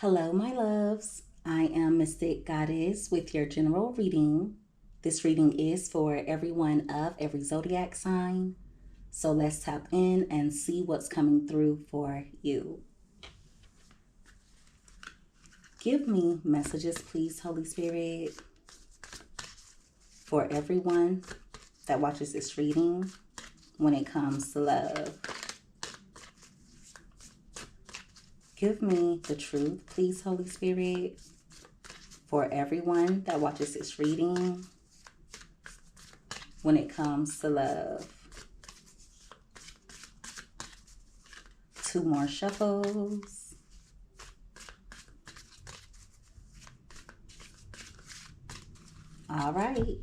Hello, my loves. I am Mystic Goddess with your general reading. This reading is for everyone of every zodiac sign. So let's tap in and see what's coming through for you. Give me messages, please, Holy Spirit, for everyone that watches this reading when it comes to love. Give me the truth, please, Holy Spirit, for everyone that watches this reading when it comes to love. 2 more shuffles. All right.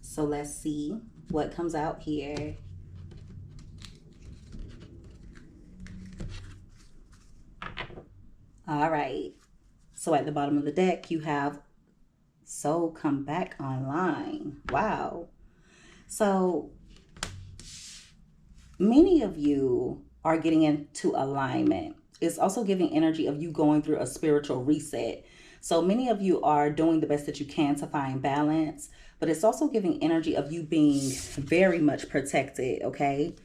So let's see what comes out here. All right. So at the bottom of the deck, you have Soul Come Back Online. Wow. So many of you are getting into alignment. It's also giving energy of you going through a spiritual reset. So many of you are doing the best that you can to find balance, but it's also giving energy of you being very much protected, okay?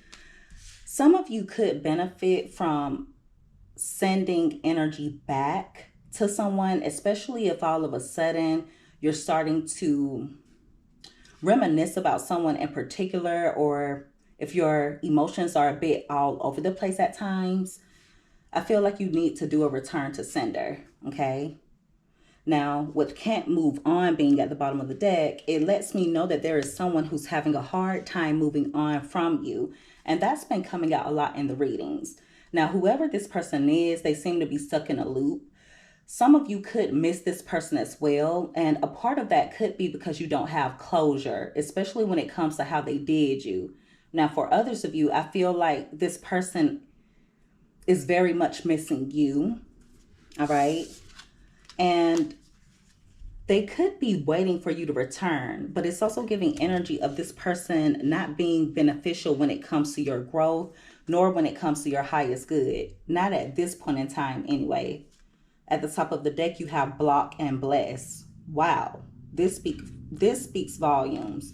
Some of you could benefit from sending energy back to someone, especially if all of a sudden you're starting to reminisce about someone in particular, or if your emotions are a bit all over the place at times. I feel like you need to do a return to sender, okay? Now, with can't move on being at the bottom of the deck, it lets me know that there is someone who's having a hard time moving on from you. And that's been coming out a lot in the readings. Now, whoever this person is, they seem to be stuck in a loop. Some of you could miss this person as well. And a part of that could be because you don't have closure, especially when it comes to how they did you. Now, for others of you, I feel like this person is very much missing you. All right. And they could be waiting for you to return, but it's also giving energy of this person not being beneficial when it comes to your growth, nor when it comes to your highest good. Not at this point in time anyway. At the top of the deck, you have block and bless. Wow, this speaks volumes.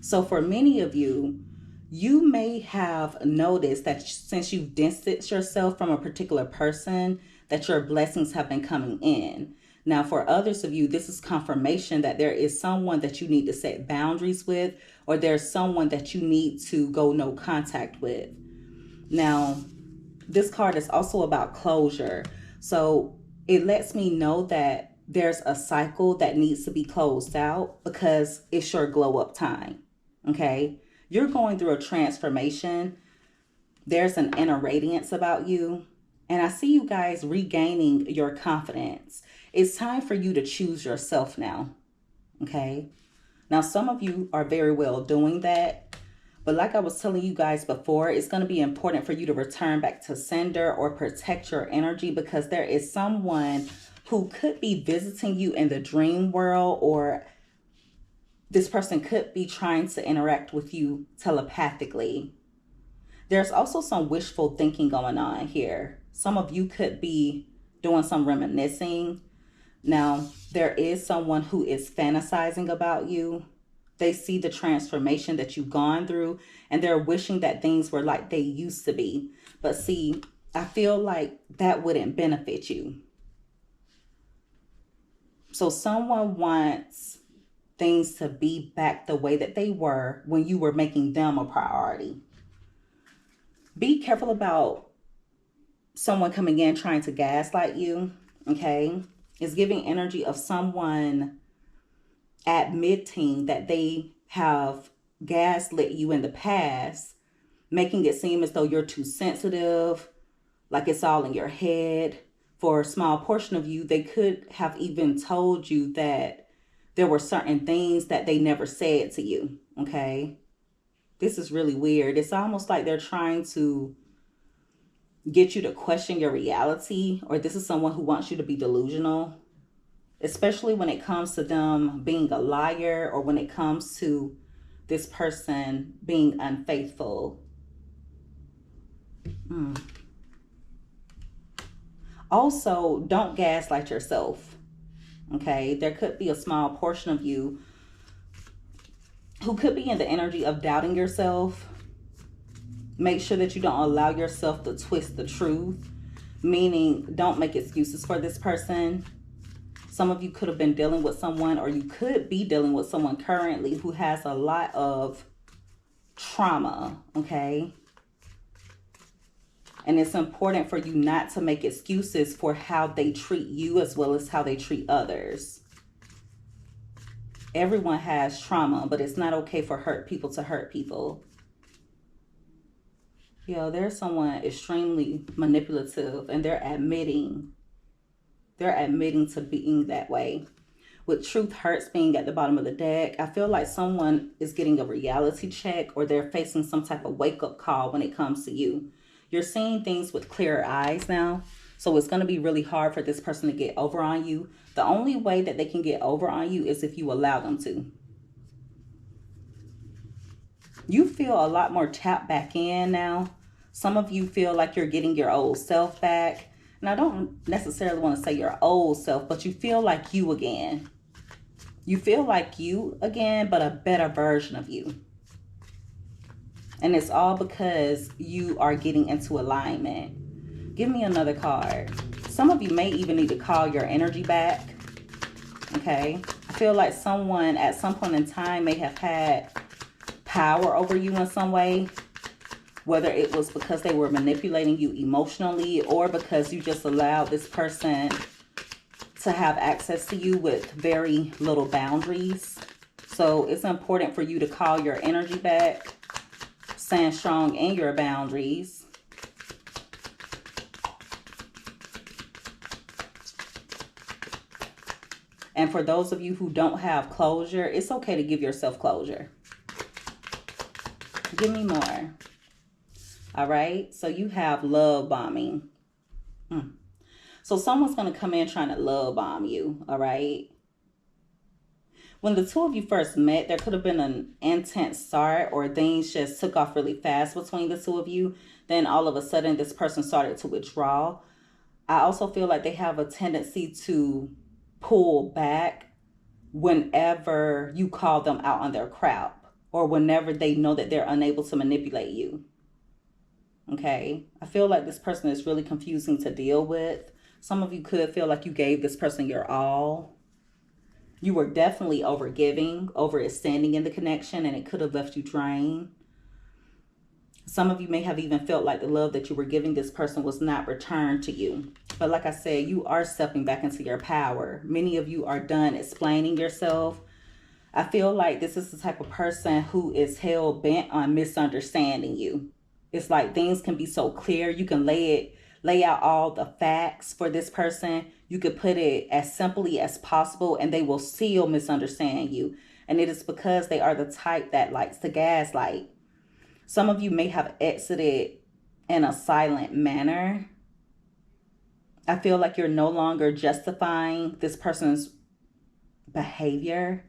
So for many of you, you may have noticed that since you've distanced yourself from a particular person, that your blessings have been coming in. Now, for others of you, this is confirmation that there is someone that you need to set boundaries with, or there's someone that you need to go no contact with. Now, this card is also about closure. So it lets me know that there's a cycle that needs to be closed out because it's your glow up time. Okay. You're going through a transformation. There's an inner radiance about you. And I see you guys regaining your confidence. It's time for you to choose yourself now. Okay. Now, some of you are very well doing that. But like I was telling you guys before, it's going to be important for you to return back to sender or protect your energy, because there is someone who could be visiting you in the dream world, or this person could be trying to interact with you telepathically. There's also some wishful thinking going on here. Some of you could be doing some reminiscing. Now, there is someone who is fantasizing about you. They see the transformation that you've gone through, and they're wishing that things were like they used to be. But see, I feel like that wouldn't benefit you. So someone wants things to be back the way that they were when you were making them a priority. Be careful about someone coming in trying to gaslight you, okay? It's giving energy of someone admitting that they have gaslit you in the past, making it seem as though you're too sensitive, like it's all in your head. For a small portion of you, they could have even told you that there were certain things that they never said to you, okay? This is really weird. It's almost like they're trying to get you to question your reality, or this is someone who wants you to be delusional, especially when it comes to them being a liar, or when it comes to this person being unfaithful. Also, don't gaslight yourself. Okay, there could be a small portion of you who could be in the energy of doubting yourself. Make sure that you don't allow yourself to twist the truth, meaning don't make excuses for this person. Some of you could have been dealing with someone, or you could be dealing with someone currently who has a lot of trauma, okay? And it's important for you not to make excuses for how they treat you as well as how they treat others. Everyone has trauma, but it's not okay for hurt people to hurt people. There's someone extremely manipulative, and they're admitting to being that way. With truth hurts being at the bottom of the deck, I feel like someone is getting a reality check, or they're facing some type of wake-up call when it comes to you. You're seeing things with clearer eyes now, so it's going to be really hard for this person to get over on you. The only way that they can get over on you is if you allow them to. You feel a lot more tapped back in now. Some of you feel like you're getting your old self back. And I don't necessarily want to say your old self, but you feel like you again. You feel like you again, but a better version of you. And it's all because you are getting into alignment. Give me another card. Some of you may even need to call your energy back. Okay? I feel like someone at some point in time may have had power over you in some way. Whether it was because they were manipulating you emotionally, or because you just allowed this person to have access to you with very little boundaries. So it's important for you to call your energy back, stand strong in your boundaries. And for those of you who don't have closure, it's okay to give yourself closure. Give me more. All right, so you have love bombing. So someone's going to come in trying to love bomb you, all right? When the two of you first met, there could have been an intense start, or things just took off really fast between the two of you. Then all of a sudden, this person started to withdraw. I also feel like they have a tendency to pull back whenever you call them out on their crap, or whenever they know that they're unable to manipulate you. Okay, I feel like this person is really confusing to deal with. Some of you could feel like you gave this person your all. You were definitely overgiving, overextending in the connection, and it could have left you drained. Some of you may have even felt like the love that you were giving this person was not returned to you. But like I said, you are stepping back into your power. Many of you are done explaining yourself. I feel like this is the type of person who is hell-bent on misunderstanding you. It's like things can be so clear. You can lay out all the facts for this person. You could put it as simply as possible, and they will still misunderstand you. And it is because they are the type that likes to gaslight. Some of you may have exited in a silent manner. I feel like you're no longer justifying this person's behavior.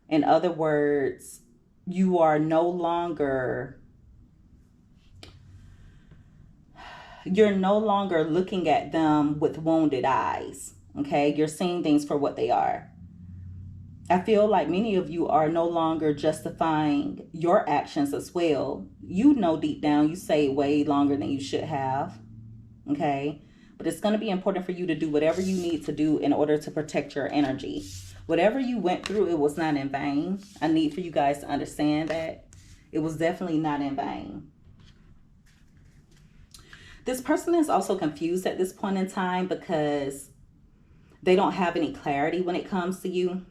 In other words, you are no longer... You're no longer looking at them with wounded eyes, okay? You're seeing things for what they are. I feel like many of you are no longer justifying your actions as well. You know deep down you say way longer than you should have, okay? But it's going to be important for you to do whatever you need to do in order to protect your energy. Whatever you went through, it was not in vain. I need for you guys to understand that. It was definitely not in vain. This person is also confused at this point in time because they don't have any clarity when it comes to you.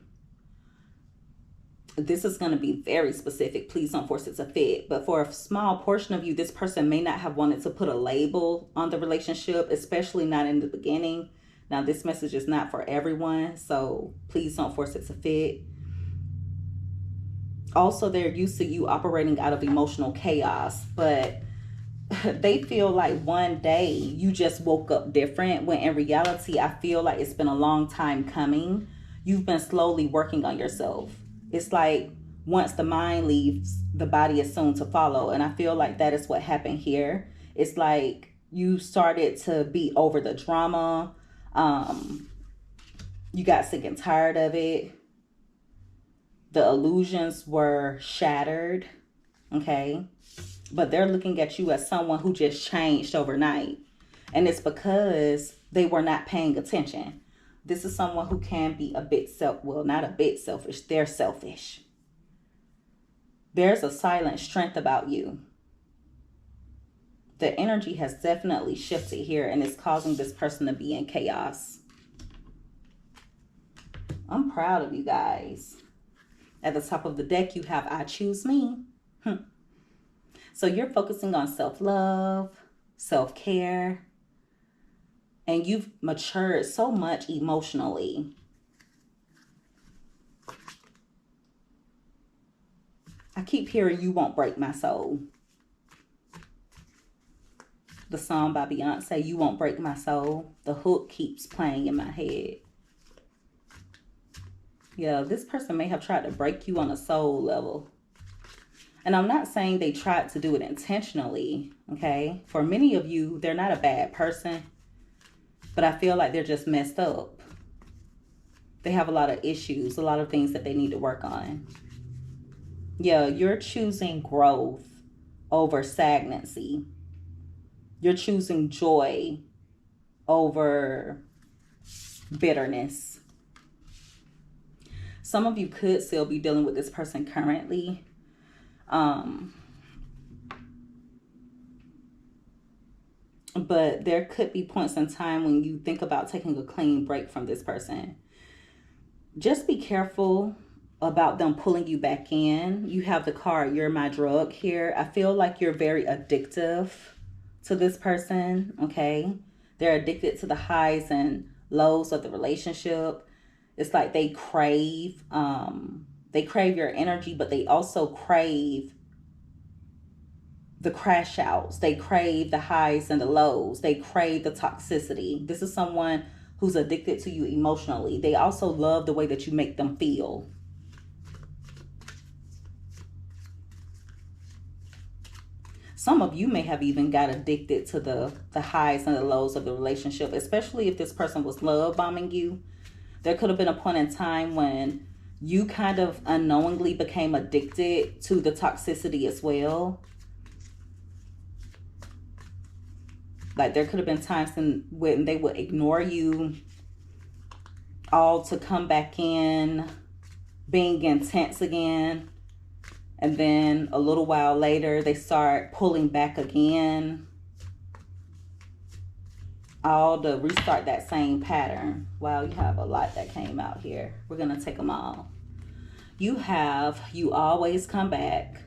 This is going to be very specific. Please don't force it to fit. But for a small portion of you, this person may not have wanted to put a label on the relationship, especially not in the beginning. Now, this message is not for everyone, so please don't force it to fit. Also, they're used to you operating out of emotional chaos, but they feel like one day you just woke up different, when in reality, I feel like it's been a long time coming. You've been slowly working on yourself. It's like once the mind leaves, the body is soon to follow. And I feel like that is what happened here. It's like You started to be over the drama. You got sick and tired of it. The illusions were shattered. Okay. But they're looking at you as someone who just changed overnight. And it's because they were not paying attention. This is someone who can be a bit not a bit selfish. They're selfish. There's a silent strength about you. The energy has definitely shifted here, and it's causing this person to be in chaos. I'm proud of you guys. At the top of the deck, you have I choose me. So you're focusing on self-love, self-care, and you've matured so much emotionally. I keep hearing You Won't Break My Soul. The song by Beyonce, You Won't Break My Soul. The hook keeps playing in my head. Yeah, this person may have tried to break you on a soul level. And I'm not saying they tried to do it intentionally, okay? For many of you, they're not a bad person, but I feel like they're just messed up. They have a lot of issues, a lot of things that they need to work on. Yeah, you're choosing growth over stagnancy. You're choosing joy over bitterness. Some of you could still be dealing with this person currently. But there could be points in time when you think about taking a clean break from this person. Just be careful about them pulling you back in. You have the card, You're My Drug here. I feel like you're very addictive to this person, okay? They're addicted to the highs and lows of the relationship. It's like they crave your energy, but they also crave the crash outs. They crave the highs and the lows. They crave the toxicity. This is someone who's addicted to you emotionally. They also love the way that you make them feel. Some of you may have even got addicted to the highs and the lows of the relationship, especially if this person was love bombing you. There could have been a point in time when you kind of unknowingly became addicted to the toxicity as well. Like there could have been times when they would ignore you, all to come back in, being intense again. And then a little while later, they start pulling back again. All to restart that same pattern. Wow, you have a lot that came out here. We're going to take them all. You always come back.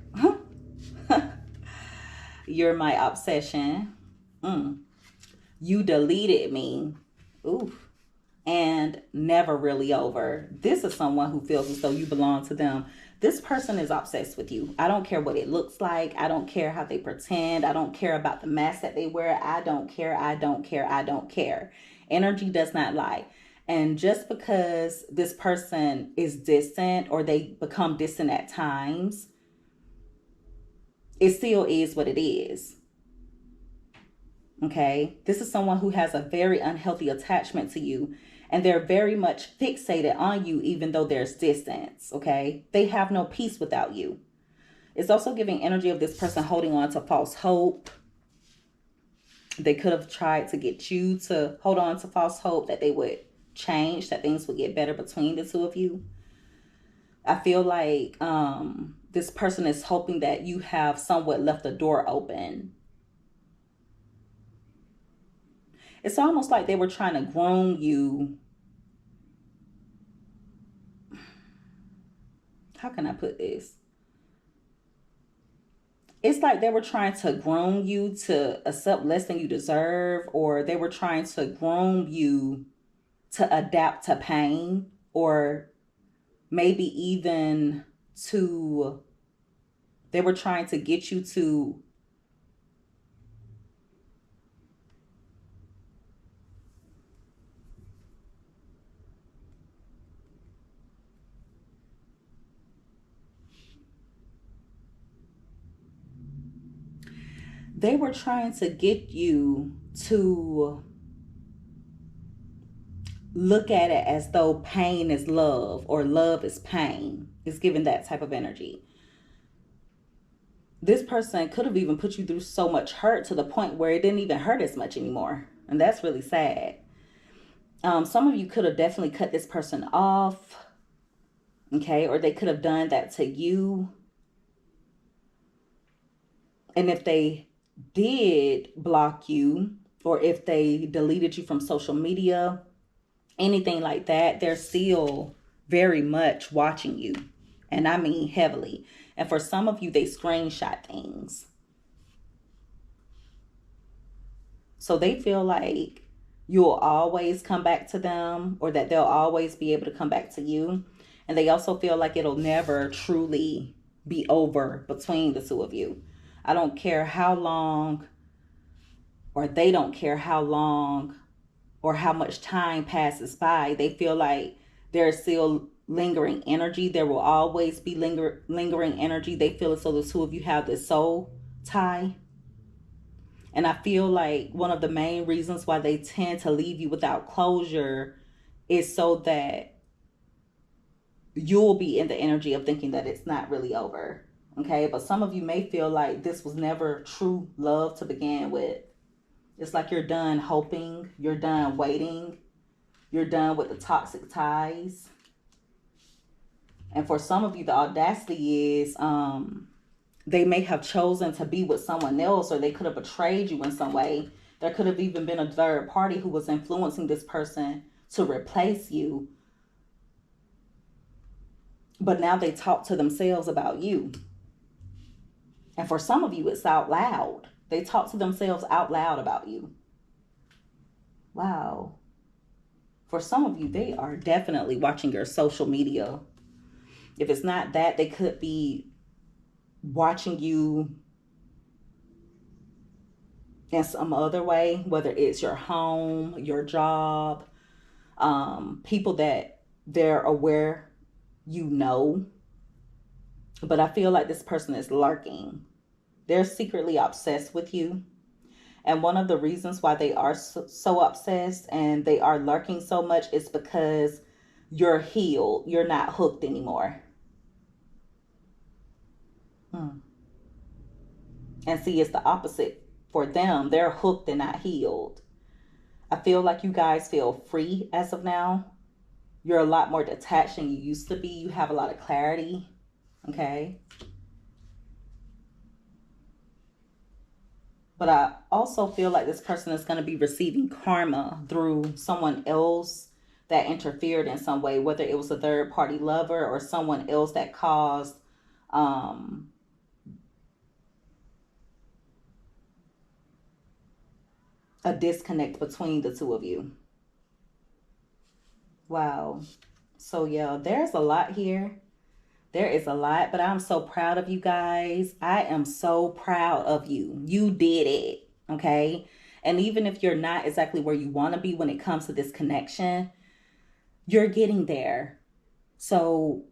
You're my obsession. You deleted me. Oof. And never really over. This is someone who feels as though you belong to them. This person is obsessed with you. I don't care what it looks like. I don't care how they pretend. I don't care about the mask that they wear. I don't care. I don't care. I don't care. Energy does not lie. And just because this person is distant or they become distant at times, it still is what it is. Okay? This is someone who has a very unhealthy attachment to you. And they're very much fixated on you, even though there's distance, okay? They have no peace without you. It's also giving energy of this person holding on to false hope. They could have tried to get you to hold on to false hope that they would change, that things would get better between the two of you. I feel like this person is hoping that you have somewhat left the door open. It's almost like they were trying to groom you. How can I put this? It's like they were trying to groom you to accept less than you deserve, or they were trying to groom you to adapt to pain, or maybe even they were trying to get you to they were trying to get you to look at it as though pain is love or love is pain. It's giving that type of energy. This person could have even put you through so much hurt to the point where it didn't even hurt as much anymore. And that's really sad. Some of you could have definitely cut this person off. Okay, or they could have done that to you. And if they did block you, or if they deleted you from social media, anything like that, they're still very much watching you. And I mean heavily. And for some of you, they screenshot things. So they feel like you'll always come back to them, or that they'll always be able to come back to you. And they also feel like it'll never truly be over between the two of you. I don't care how long, or they don't care how long or how much time passes by. They feel like there's still lingering energy. There will always be lingering energy. They feel as though the two of you have this soul tie. And I feel like one of the main reasons why they tend to leave you without closure is so that you'll be in the energy of thinking that it's not really over. Okay, but some of you may feel like this was never true love to begin with. It's like you're done hoping, you're done waiting, you're done with the toxic ties. And for some of you, the audacity is they may have chosen to be with someone else, or they could have betrayed you in some way. There could have even been a third party who was influencing this person to replace you. But now they talk to themselves about you. And for some of you, it's out loud. They talk to themselves out loud about you. Wow. For some of you, they are definitely watching your social media. If it's not that, they could be watching you in some other way, whether it's your home, your job, people that they're aware you know. But I feel like this person is lurking. They're secretly obsessed with you. And one of the reasons why they are so obsessed and they are lurking so much is because you're healed. You're not hooked anymore. And see, it's the opposite for them. They're hooked and not healed. I feel like you guys feel free as of now. You're a lot more detached than you used to be. You have a lot of clarity. Okay. But I also feel like this person is going to be receiving karma through someone else that interfered in some way, whether it was a third party lover or someone else that caused a disconnect between the two of you. Wow. So yeah, there's a lot here. There is a lot, but I'm so proud of you guys. I am so proud of you. You did it, okay? And even if you're not exactly where you want to be when it comes to this connection, you're getting there. So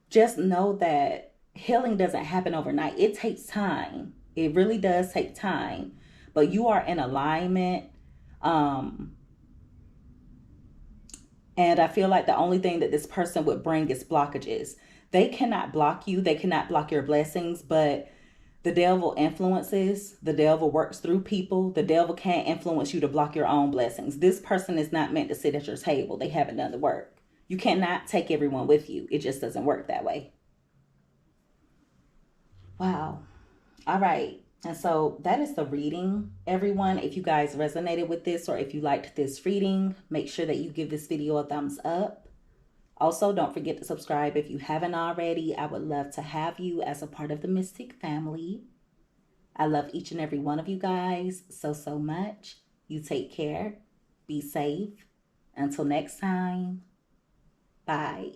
just know that healing doesn't happen overnight. It takes time. It really does take time. But you are in alignment. And I feel like the only thing that this person would bring is blockages. They cannot block you. They cannot block your blessings, but the devil influences. The devil works through people. The devil can't influence you to block your own blessings. This person is not meant to sit at your table. They haven't done the work. You cannot take everyone with you. It just doesn't work that way. Wow. All right. And so that is the reading, everyone. If you guys resonated with this or if you liked this reading, make sure that you give this video a thumbs up. Also, don't forget to subscribe if you haven't already. I would love to have you as a part of the Mystic family. I love each and every one of you guys so much. You take care. Be safe. Until next time. Bye.